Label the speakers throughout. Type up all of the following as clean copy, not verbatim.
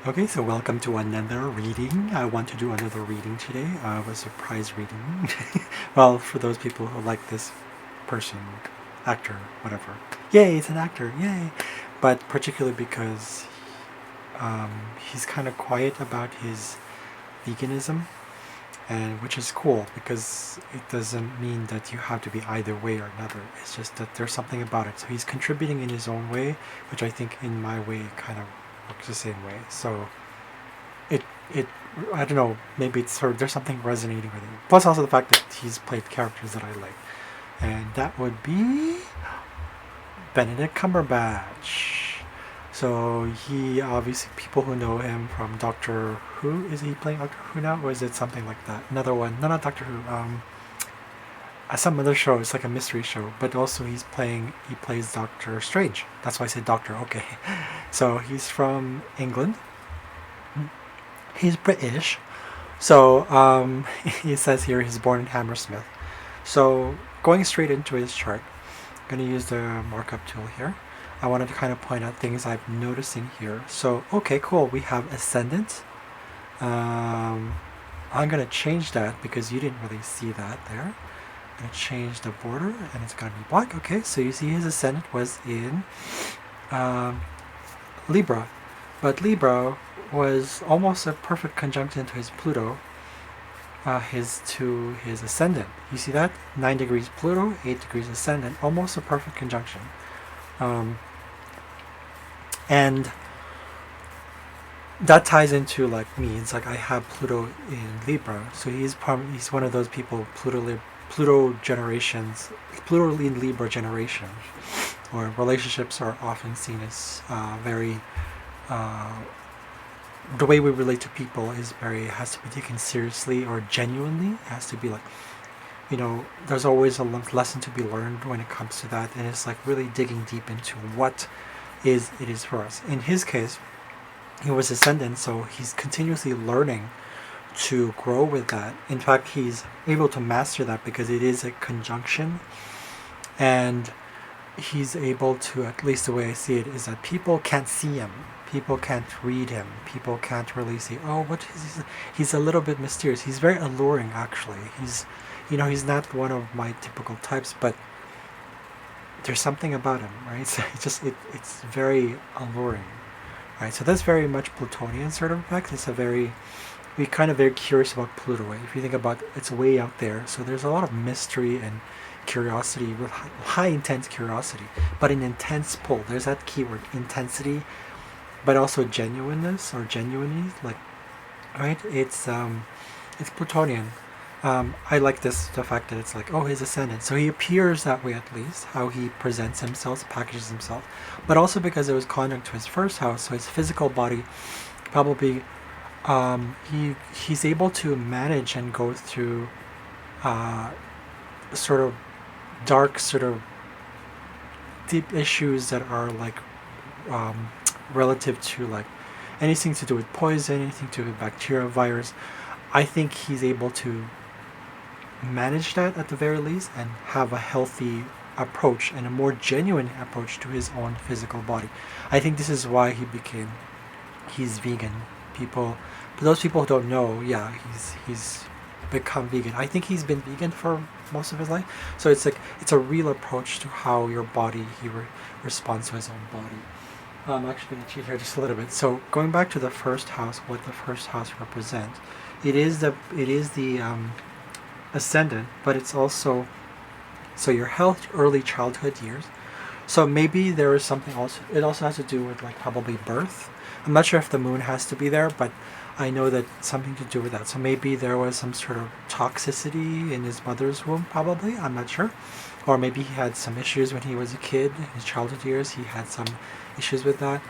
Speaker 1: Okay, so welcome to another reading. I want to do another reading today, a surprise reading. Well, for those people who like this person, actor, whatever. Yay, it's an actor, yay! But particularly because he's kind of quiet about his veganism, and which is cool because it doesn't mean that you have to be either way or another. It's just that there's something about it. So he's contributing in his own way, which I think in my way kind of works the same way. So it it I don't know, maybe it's sort of there's something resonating with him. Plus also the fact that he's played characters that I like. And that would be Benedict Cumberbatch. So he obviously, people who know him from Doctor Who, is he playing Doctor Who now, or is it something like that? Another one, no, not Doctor Who. Some other show. It's like a mystery show, but also he plays Doctor Strange. That's why I said Doctor. Okay, so he's from England. He's British. So he says here he's born in Hammersmith. So going straight into his chart, I'm going to use the markup tool here. I wanted to kind of point out things I'm noticing here. So, okay, cool. We have ascendant. I'm going to change that because you didn't really see that there. I'm going to change the border and it's going to be black. Okay, so you see his ascendant was in Libra. But Libra was almost a perfect conjunction to his Pluto, to his ascendant. You see that? 9 degrees Pluto, 8 degrees ascendant, almost a perfect conjunction. And that ties into like me. It's like I have Pluto in Libra, so he's one of those people. Pluto generations, Pluto in Libra generation, or relationships are often seen as very. The way we relate to people has to be taken seriously or genuinely. It has to be like, there's always a lesson to be learned when it comes to that, and it's like really digging deep into what it is for us. In his case, he was ascendant, so he's continuously learning to grow with that. In fact, he's able to master that because it is a conjunction, and he's able to, at least the way I see it, is that people can't see him. People can't read him. People can't really see, oh, what is he? He's a little bit mysterious. He's very alluring, actually. He's not one of my typical types, but there's something about him, right? So it's very alluring, right? So that's very much Plutonian sort of effect. We're kind of very curious about Pluto. Right? If you think about it's way out there, so there's a lot of mystery and curiosity, with high intense curiosity, but an intense pull. There's that keyword, intensity, but also genuineness or genuinely, like, right? It's Plutonian. I like the fact that it's like, oh, his ascendant. So he appears that way, at least, how he presents himself, packages himself. But also because it was conjunct to his first house, so his physical body probably, he's able to manage and go through sort of dark, sort of deep issues that are like relative to like anything to do with poison, anything to do with bacteria, virus. I think he's able to manage that at the very least and have a healthy approach and a more genuine approach to his own physical body. I think this is why he's vegan. For those people who don't know, yeah, he's become vegan. I think he's been vegan for most of his life. So it's a real approach to how your body responds to his own body. I'm actually going to cheat here just a little bit. So going back to the first house, what the first house represents, it is the ascendant, but it's also your health, early childhood years. So maybe there is something else. It also has to do with like probably birth. I'm not sure if the moon has to be there, but I know that something to do with that. So maybe there was some sort of toxicity in his mother's womb, probably. I'm not sure. Or maybe he had some issues when he was a kid. In his childhood years, he had some issues with that.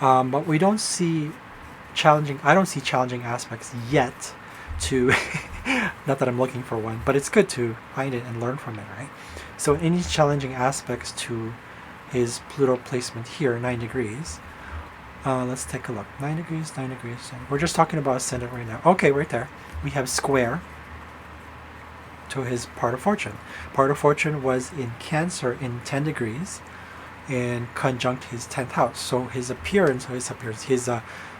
Speaker 1: But we don't see I don't see challenging aspects yet to, not that I'm looking for one, but it's good to find it and learn from it, right? So any challenging aspects to his Pluto placement here, 9 degrees, let's take a look. 9 degrees, 9 degrees. We're just talking about ascendant right now. Okay, right there. We have square to his part of fortune. Part of fortune was in Cancer in 10 degrees. and conjunct his 10th house. So his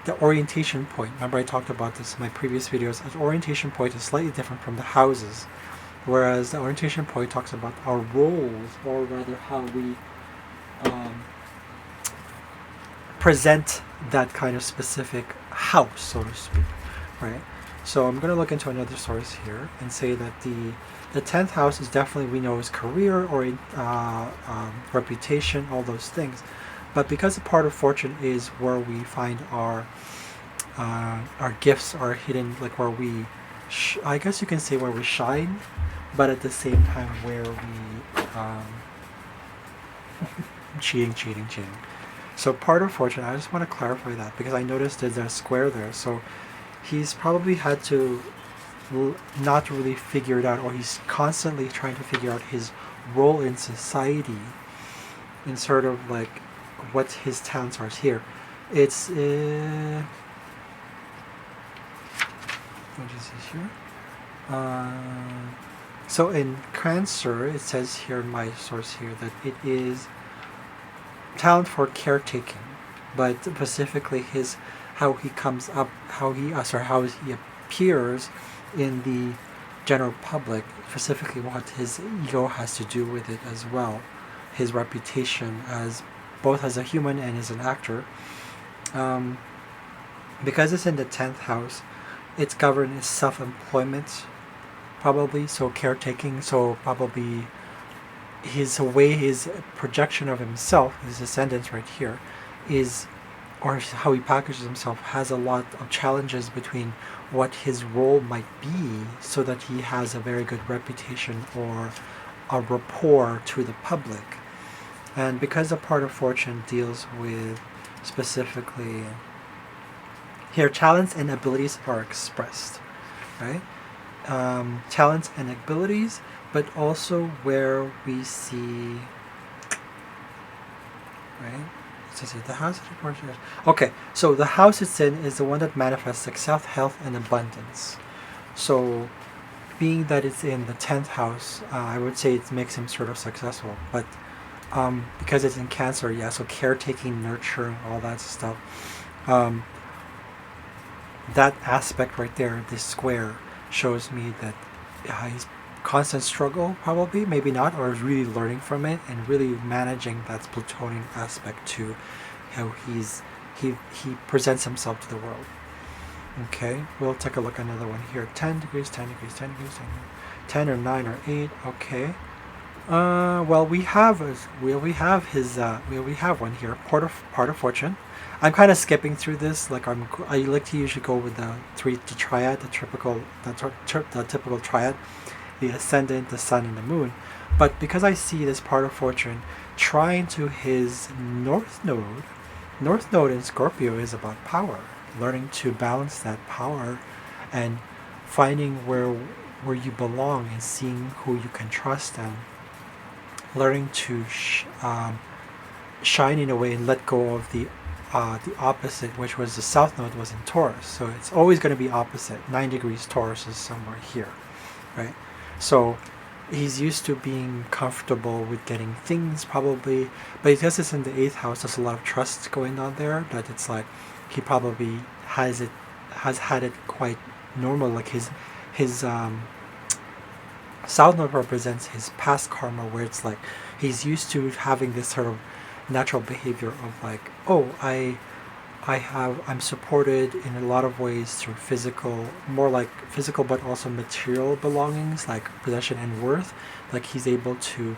Speaker 1: the orientation point. Remember I talked about this in my previous videos. His orientation point is slightly different from the houses, whereas the orientation point talks about our roles, or rather how we present that kind of specific house, so to speak, right? So I'm going to look into another source here and say that the 10th house is definitely, we know, is career or reputation, all those things. But because the part of fortune is where we find our gifts are hidden, like where we, I guess you can say where we shine, but at the same time where we, cheating. So part of fortune, I just want to clarify that because I noticed there's a square there. So he's probably had to not really figure it out, or he's constantly trying to figure out his role in society and sort of like what his talents are here. It's what is this here? So in Cancer, it says here in my source here that it is talent for caretaking, but specifically how he comes up, how he appears in the general public, specifically what his ego has to do with it as well, his reputation as both as a human and as an actor. Because it's in the 10th house, it's governed as self-employment, probably, so caretaking, so probably his projection of himself, his ascendance right here, is, or how he packages himself, has a lot of challenges between what his role might be, so that he has a very good reputation or a rapport to the public. And because a part of fortune deals with specifically here, talents and abilities are expressed, right? Talents and abilities, but also where we see, right? So the house of fortune. Okay, so the house it's in is the one that manifests success, health, and abundance. So, being that it's in the 10th house, I would say it makes him sort of successful. But because it's in Cancer, yeah, so caretaking, nurturing, all that stuff. That aspect right there, this square, shows me that he's constant struggle, probably, maybe not, or is really learning from it and really managing that Plutonian aspect to how he presents himself to the world. Okay, we'll take a look at another one here. 10 degrees, 10 degrees, 10 degrees, 10 or 9 or 8. Okay. Well, we have one here. Part of fortune. I'm kind of skipping through this. Like I like to usually go with the triad, the typical triad, the ascendant, the sun, and the moon. But because I see this part of fortune trying to his north node in Scorpio is about power, learning to balance that power, and finding where you belong and seeing who you can trust, and learning to shine in a way and let go of the opposite, which was the south node was in Taurus. So it's always going to be opposite. 9 degrees Taurus is somewhere here, right? So he's used to being comfortable with getting things, probably, but because it's in the 8th house, there's a lot of trust going on there, that it's like he probably has had it quite normal. Like his south node represents his past karma, where it's like he's used to having this sort of natural behavior of like, oh, I'm supported in a lot of ways through more like physical, but also material belongings like possession and worth. Like he's able to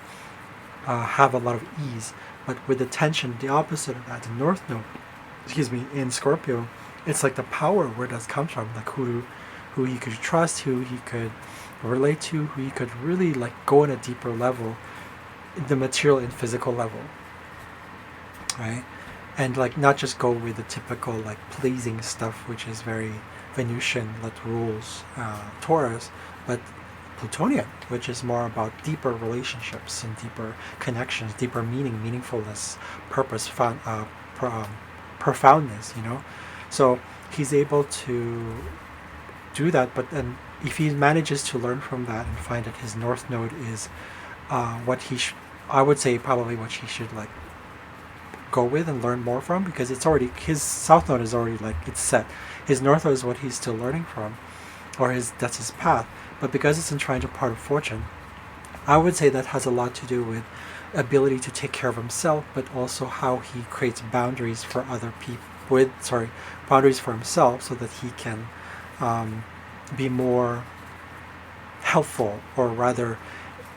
Speaker 1: have a lot of ease. But with the tension, the opposite of that, the north node, in Scorpio, it's like the power, where does come from, like who he could trust, who he could relate to, who he could really like go on a deeper level, the material and physical level, right? And like not just go with the typical like pleasing stuff, which is very Venusian, that rules Taurus, but Plutonian, which is more about deeper relationships and deeper connections, deeper meaning, meaningfulness, purpose, profoundness, So he's able to do that, but then if he manages to learn from that and find that his north node is I would say probably what he should like go with and learn more from, because it's already, his south node is already like, it's set. His north node is what he's still learning from, or that's his path. But because it's in trine to part of fortune, I would say that has a lot to do with ability to take care of himself, but also how he creates boundaries for other people boundaries for himself, so that he can be more helpful, or rather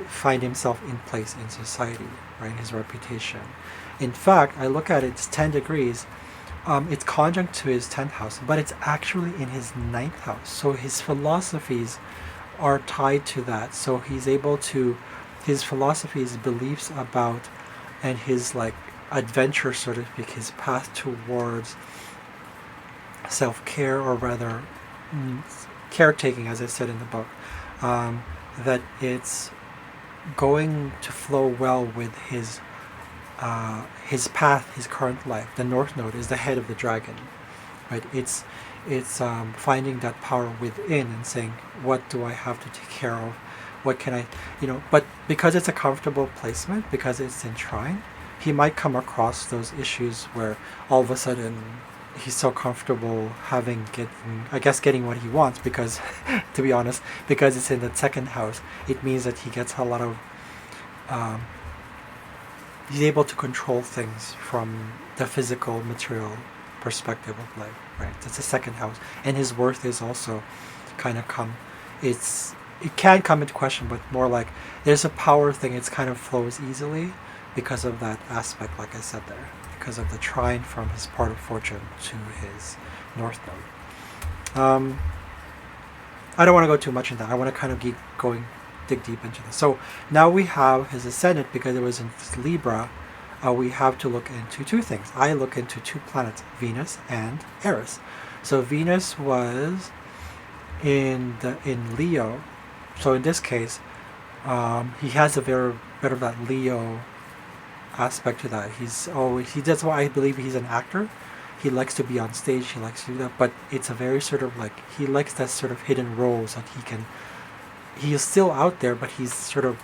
Speaker 1: find himself in place in society, right? His reputation. In fact, I look at it, it's 10 degrees. It's conjunct to his 10th house, but it's actually in his 9th house. So his philosophies are tied to that. So he's able to, his philosophies, beliefs about, and his like adventure, so to speak, his path towards self-care, or rather caretaking, as I said in the book, that it's going to flow well with his path, his current life. The north node is the head of the dragon, right? It's finding that power within and saying, what do I have to take care of? What can I, but because it's a comfortable placement, because it's in trine, he might come across those issues where all of a sudden he's so comfortable getting what he wants, because to be honest, because it's in the 2nd house, it means that he gets a lot of he's able to control things from the physical, material perspective of life, right? That's the 2nd house, and his worth is also kind of it can come into question, but more like there's a power thing. It's kind of flows easily because of that aspect, like I said there, because of the trine from his part of fortune to his north node. I don't want to go too much into that. I want to kind of dig deep into this. So now we have his ascendant, because it was in Libra. We have to look into two things. I look into two planets, Venus and Eris. So Venus was in Leo. So in this case, he has a bit of that Leo aspect to that. That's why I believe he's an actor. He likes to be on stage. He likes to do that, but it's a very sort of like, he likes that sort of hidden roles that he is still out there, but he's sort of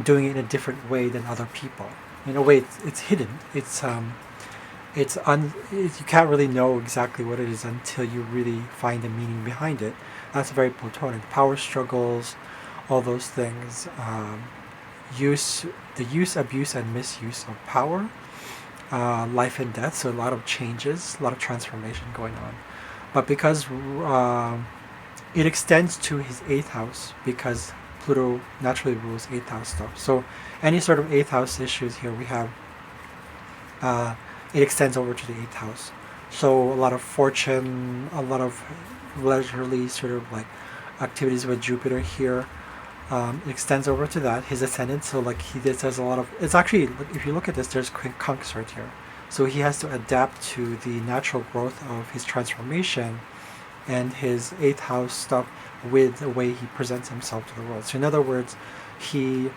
Speaker 1: doing it in a different way than other people. In a way, it's hidden. You can't really know exactly what it is until you really find the meaning behind it. That's very Platonic. Power struggles, all those things. The use, abuse, and misuse of power. Life and death. So a lot of changes, a lot of transformation going on. But because it extends to his 8th house, because Pluto naturally rules 8th house stuff. So any sort of 8th house issues here we have, it extends over to the 8th house. So a lot of fortune, a lot of leisurely sort of like activities with Jupiter here. It extends over to that, his ascendant. So like there's a lot of, it's actually, if you look at this, there's quincunx right here. So he has to adapt to the natural growth of his transformation and his 8th house stuff with the way he presents himself to the world. So in other words, he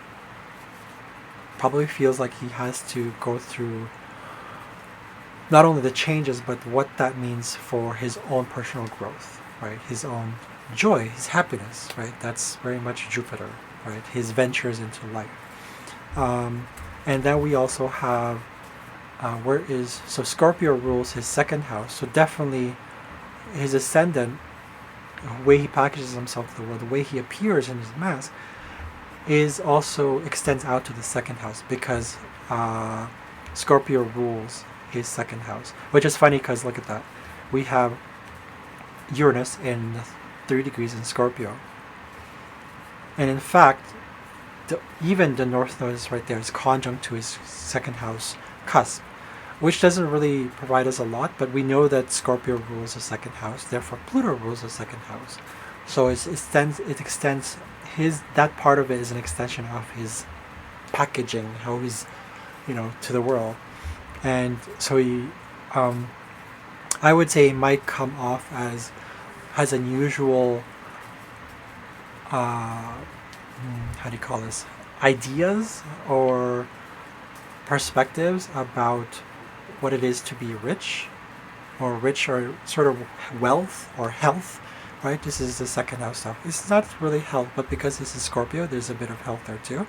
Speaker 1: probably feels like he has to go through not only the changes, but what that means for his own personal growth, right? His own joy, his happiness, right? That's very much Jupiter, right? His ventures into life. And then we also have, so Scorpio rules his 2nd house. So definitely his ascendant, the way he packages himself to the world, the way he appears in his mask, is also extends out to the 2nd house, because Scorpio rules his 2nd house, which is funny because look at that. We have Uranus in 3 degrees in Scorpio. And in fact, even the north node is right there. It's conjunct to his 2nd house cusp, which doesn't really provide us a lot, but we know that Scorpio rules the 2nd house, therefore Pluto rules the 2nd house. So it extends that part of it is an extension of his packaging, how he's, to the world. And so I would say he might come off as has unusual, how do you call this, ideas or perspectives about what it is to be rich or sort of wealth or health, right? This is the 2nd house stuff. It's not really health, but because this is Scorpio, there's a bit of health there too.